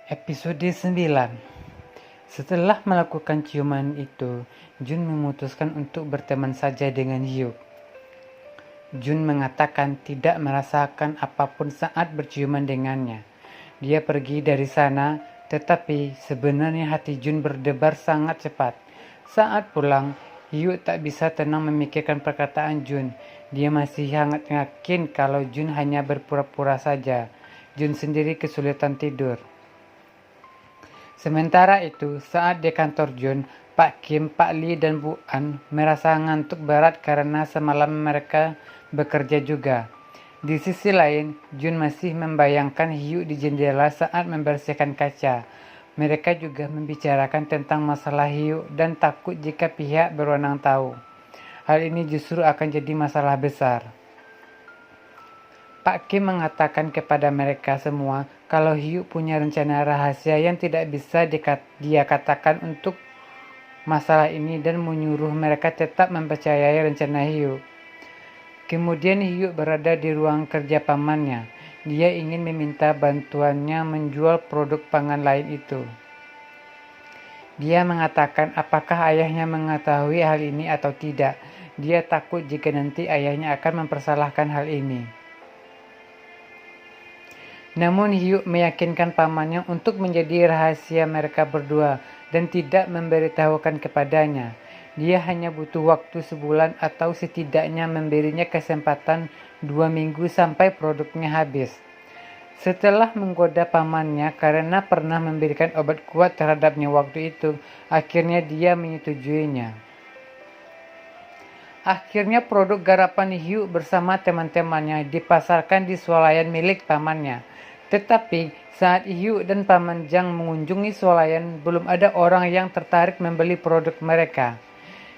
Episode 9. Setelah melakukan ciuman itu, Jun memutuskan untuk berteman saja dengan Hyuk. Jun mengatakan tidak merasakan apapun saat berciuman dengannya. Dia pergi dari sana, tetapi sebenarnya hati Jun berdebar sangat cepat. Saat pulang, Hyuk tak bisa tenang memikirkan perkataan Jun. Dia masih sangat yakin kalau Jun hanya berpura-pura saja. Jun sendiri kesulitan tidur. Sementara itu, saat di kantor Jun, Pak Kim, Pak Lee, dan Bu An merasa ngantuk berat karena semalam mereka bekerja juga. Di sisi lain, Jun masih membayangkan Hyuk di jendela saat membersihkan kaca. Mereka juga membicarakan tentang masalah Hyuk dan takut jika pihak berwenang tahu. Hal ini justru akan jadi masalah besar. Pak Kim mengatakan kepada mereka semua kalau Hyuk punya rencana rahasia yang tidak bisa dia katakan untuk masalah ini dan menyuruh mereka tetap mempercayai rencana Hyuk. Kemudian Hyuk berada di ruang kerja pamannya. Dia ingin meminta bantuannya menjual produk pangan lain itu. Dia mengatakan apakah ayahnya mengetahui hal ini atau tidak. Dia takut jika nanti ayahnya akan mempersalahkan hal ini. Namun Hyuk meyakinkan pamannya untuk menjadi rahasia mereka berdua dan tidak memberitahukan kepadanya. Dia hanya butuh waktu sebulan atau setidaknya memberinya kesempatan 2 minggu sampai produknya habis. Setelah menggoda pamannya karena pernah memberikan obat kuat terhadapnya waktu itu, akhirnya dia menyetujuinya. Akhirnya produk garapan Hyuk bersama teman-temannya dipasarkan di swalayan milik pamannya. Tetapi saat Hyuk dan Paman Jang mengunjungi swalayan, belum ada orang yang tertarik membeli produk mereka.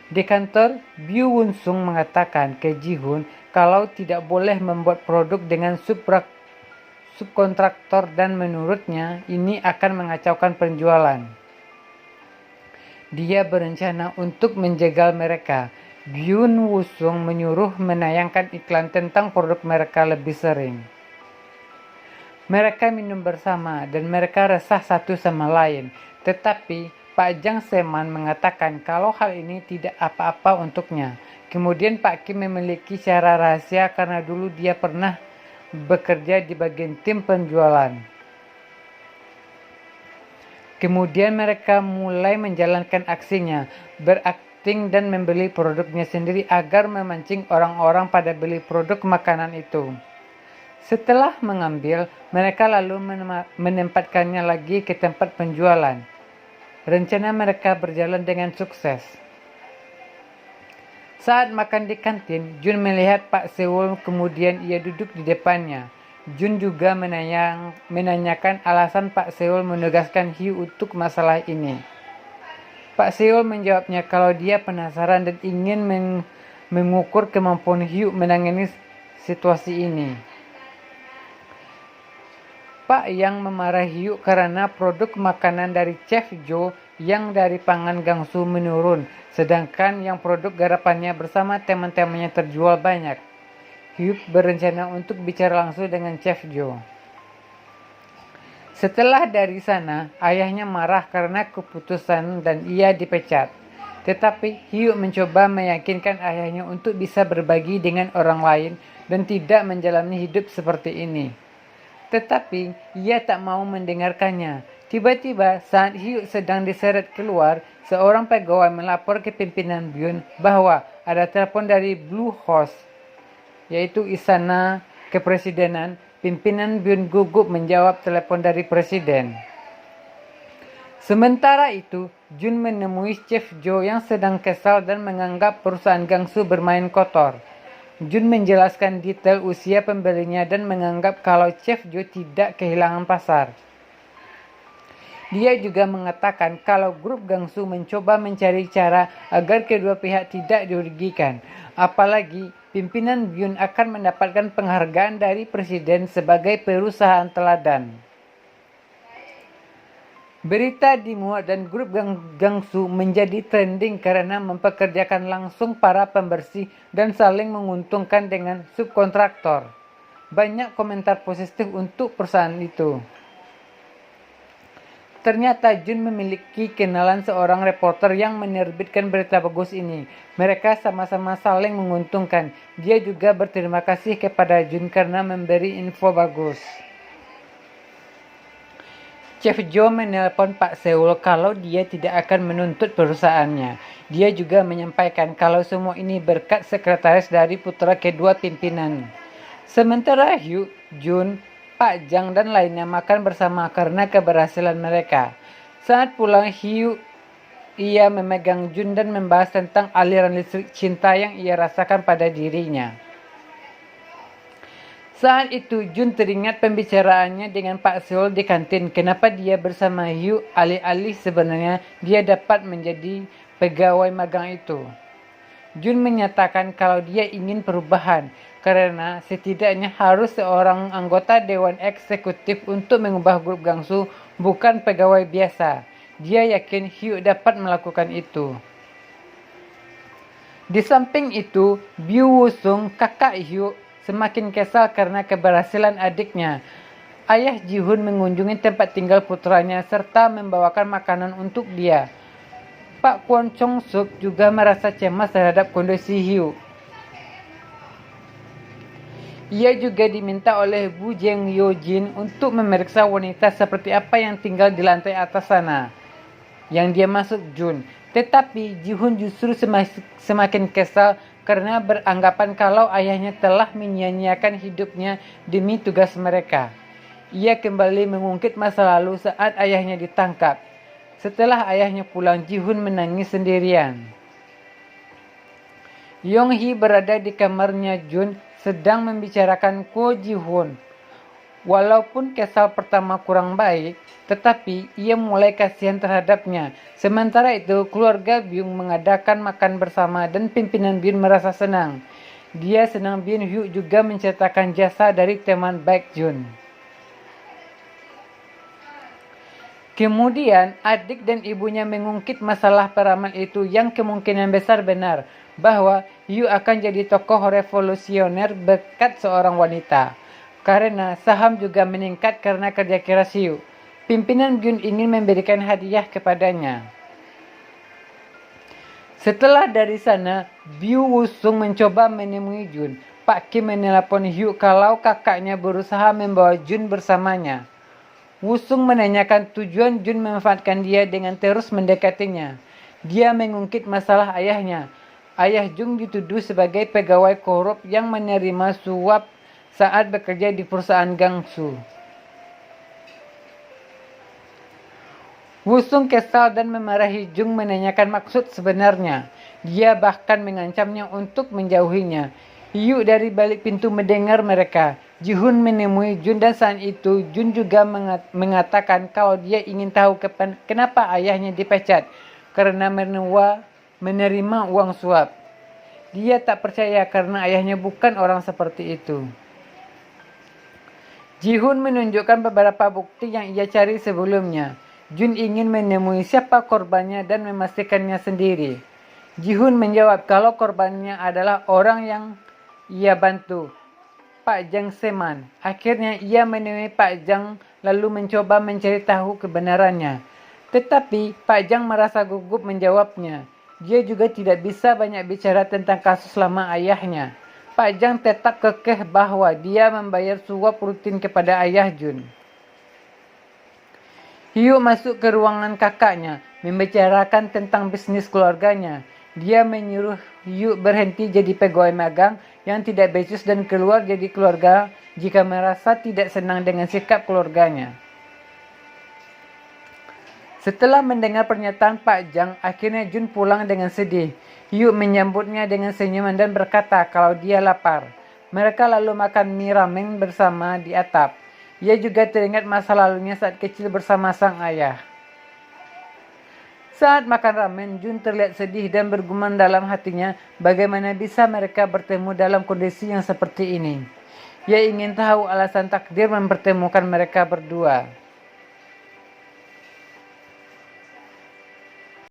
Di kantor, Byu Won Sung mengatakan ke Ji-hoon kalau tidak boleh membuat produk dengan subkontraktor dan menurutnya ini akan mengacaukan penjualan. Dia berencana untuk menjegal mereka. Byun Woo Sung menyuruh menayangkan iklan tentang produk mereka lebih sering. Mereka minum bersama dan mereka resah satu sama lain. Tetapi Pak Jang Seman mengatakan kalau hal ini tidak apa-apa untuknya. Kemudian Pak Kim memiliki cara rahasia karena dulu dia pernah bekerja di bagian tim penjualan. Kemudian mereka mulai menjalankan aksinya, berakting dan membeli produknya sendiri agar memancing orang-orang pada beli produk makanan itu. Setelah mengambil, mereka lalu menempatkannya lagi ke tempat penjualan. Rencana mereka berjalan dengan sukses. Saat makan di kantin, Jun melihat Pak Sewol, kemudian ia duduk di depannya. Jun juga menanyakan alasan Pak Sewol menugaskan Hyuk untuk masalah ini. Pak Sewol menjawabnya kalau dia penasaran dan ingin mengukur kemampuan Hyuk menangani situasi ini. Pak yang memarahi Hyuk karena produk makanan dari Chef Jo yang dari pangan Gangsu menurun, sedangkan yang produk garapannya bersama teman-temannya terjual banyak. Hyuk berencana untuk bicara langsung dengan Chef Jo. Setelah dari sana, ayahnya marah karena keputusan dan ia dipecat. Tetapi Hyuk mencoba meyakinkan ayahnya untuk bisa berbagi dengan orang lain dan tidak menjalani hidup seperti ini. Tetapi ia tak mau mendengarkannya. Tiba-tiba saat Hyuk sedang diseret keluar, seorang pegawai melapor ke pimpinan Byun bahwa ada telepon dari Blue House, yaitu istana kepresidenan. Pimpinan Byun gugup menjawab telepon dari presiden. Sementara itu, Jun menemui Chef Jo yang sedang kesal dan menganggap perusahaan Gangsu bermain kotor. Jun menjelaskan detail usia pembelinya dan menganggap kalau Chef Jo tidak kehilangan pasar. Dia juga mengatakan kalau grup Gangsu mencoba mencari cara agar kedua pihak tidak dirugikan. Apalagi pimpinan Byun akan mendapatkan penghargaan dari presiden sebagai perusahaan teladan. Berita dimuat dan grup Gangsu menjadi trending karena mempekerjakan langsung para pembersih dan saling menguntungkan dengan subkontraktor. Banyak komentar positif untuk perusahaan itu. Ternyata Jun memiliki kenalan seorang reporter yang menerbitkan berita bagus ini. Mereka sama-sama saling menguntungkan. Dia juga berterima kasih kepada Jun karena memberi info bagus. Chef Joe menelpon Pak Seul kalau dia tidak akan menuntut perusahaannya. Dia juga menyampaikan kalau semua ini berkat sekretaris dari putra kedua pimpinan. Sementara Hugh, Jun, Pak Jang dan lainnya makan bersama karena keberhasilan mereka. Saat pulang, ia memegang Jun dan membahas tentang aliran listrik cinta yang ia rasakan pada dirinya. Saat itu Jun teringat pembicaraannya dengan Pak Seul di kantin. Kenapa dia bersama Hugh alih-alih sebenarnya dia dapat menjadi pegawai magang itu. Jun menyatakan kalau dia ingin perubahan karena setidaknya harus seorang anggota dewan eksekutif untuk mengubah grup Gangsu, bukan pegawai biasa. Dia yakin Hugh dapat melakukan itu. Di samping itu, Biu Wusung, kakak Hugh, semakin kesal karena keberhasilan adiknya. Ayah Ji-hun mengunjungi tempat tinggal putranya serta membawakan makanan untuk dia. Pak Kwon Chong-suk juga merasa cemas terhadap kondisi Hugh. Ia juga diminta oleh Bu Jeng Yo-jin untuk memeriksa wanita seperti apa yang tinggal di lantai atas sana, yang dia masuk Jun. Tetapi Ji-hun justru semakin kesal karena beranggapan kalau ayahnya telah menyia-nyiakan hidupnya demi tugas mereka. Ia kembali mengungkit masa lalu saat ayahnya ditangkap. Setelah ayahnya pulang, Ji-hun menangis sendirian. Yong-hee berada di kamarnya Jun sedang membicarakan Ko Ji-hun. Walaupun kesal pertama kurang baik, tetapi ia mulai kasihan terhadapnya. Sementara itu, keluarga Byung mengadakan makan bersama dan pimpinan Byun merasa senang. Dia senang Byun Hugh juga menceritakan jasa dari teman baik Jun. Kemudian, adik dan ibunya mengungkit masalah peramal itu yang kemungkinan besar benar, bahwa Hugh akan jadi tokoh revolusioner berkat seorang wanita. Karena saham juga meningkat karena kerja keras Hugh. Pimpinan Byun ingin memberikan hadiah kepadanya. Setelah dari sana, Biu Wusung mencoba menemui Jun. Pak Kim menelpon Hugh kalau kakaknya berusaha membawa Jun bersamanya. Wusung menanyakan tujuan Jun memanfaatkan dia dengan terus mendekatinya. Dia mengungkit masalah ayahnya. Ayah Jung dituduh sebagai pegawai korup yang menerima suap saat bekerja di perusahaan Gangsu. Wusung kesal dan memarahi Jung menanyakan maksud sebenarnya. Dia bahkan mengancamnya untuk menjauhinya. Hugh dari balik pintu mendengar mereka. Ji-hun menemui Jun dan saat itu Jun juga mengatakan kalau dia ingin tahu kenapa ayahnya dipecat karena menerima uang suap. Dia tak percaya karena ayahnya bukan orang seperti itu. Ji-hun menunjukkan beberapa bukti yang ia cari sebelumnya. Jun ingin menemui siapa korbannya dan memastikannya sendiri. Ji-hun menjawab kalau korbannya adalah orang yang ia bantu, Pak Jang Seman. Akhirnya ia menemui Pak Jang lalu mencoba mencari tahu kebenarannya. Tetapi Pak Jang merasa gugup menjawabnya. Dia juga tidak bisa banyak bicara tentang kasus lama ayahnya. Pak Jang tetap kekeh bahwa dia membayar suap rutin kepada ayah Jun. Hugh masuk ke ruangan kakaknya, membicarakan tentang bisnis keluarganya. Dia menyuruh Hugh berhenti jadi pegawai magang yang tidak becus dan keluar jadi keluarga jika merasa tidak senang dengan sikap keluarganya. Setelah mendengar pernyataan Pak Jang, akhirnya Jun pulang dengan sedih. Hugh menyambutnya dengan senyuman dan berkata kalau dia lapar. Mereka lalu makan mie ramen bersama di atap. Ia juga teringat masa lalunya saat kecil bersama sang ayah. Saat makan ramen, Jun terlihat sedih dan bergumam dalam hatinya bagaimana bisa mereka bertemu dalam kondisi yang seperti ini. Ia ingin tahu alasan takdir mempertemukan mereka berdua.